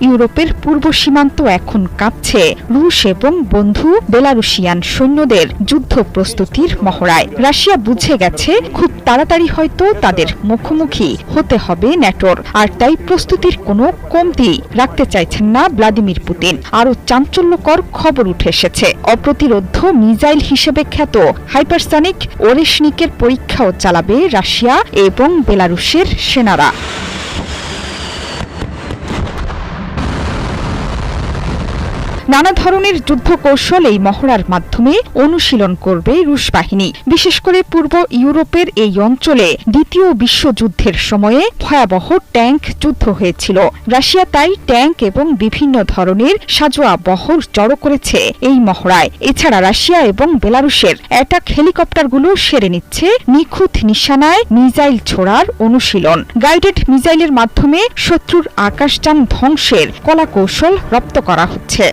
ইউরোপের পূর্ব সীমান্ত এখন কাঁপছে রুশ এবং বন্ধু বেলারুশিয়ান সৈন্যদের যুদ্ধ প্রস্তুতির মহড়ায়। রাশিয়া বুঝে গেছে খুব তাড়াতাড়ি হয়তো তাদের মুখোমুখি হতে হবে ন্যাটোর, আর তাই প্রস্তুতির কোনো কমতি রাখতে চাইছেন না ভ্লাদিমির পুতিন। আরও চাঞ্চল্যকর খবর উঠে এসেছে, অপ্রতিরোধ্য মিসাইল হিসেবে খ্যাত হাইপারসনিক ওরেশনিকের পরীক্ষাও চালাবে রাশিয়া এবং বেলারুশের সেনারা। নানা ধরনের যুদ্ধ কৌশল এই মহড়ার মাধ্যমে অনুশীলন করবে রুশ বাহিনী। বিশেষ করে পূর্ব ইউরোপের এই অঞ্চলে দ্বিতীয় বিশ্বযুদ্ধের সময়ে ভয়াবহ ট্যাঙ্ক যুদ্ধ হয়েছিল। রাশিয়া তাই ট্যাঙ্ক এবং বিভিন্ন ধরনের সাজোয়া বহর জড়ো করেছে এই মহড়ায়। এছাড়া রাশিয়া এবং বেলারুশের অ্যাটাক হেলিকপ্টারগুলো সেরে নিচ্ছে নিখুঁত নিশানায় মিসাইল ছোড়ার অনুশীলন। গাইডেড মিসাইলের মাধ্যমে শত্রুর আকাশযান ধ্বংসের কলাকৌশল রপ্ত করা হচ্ছে।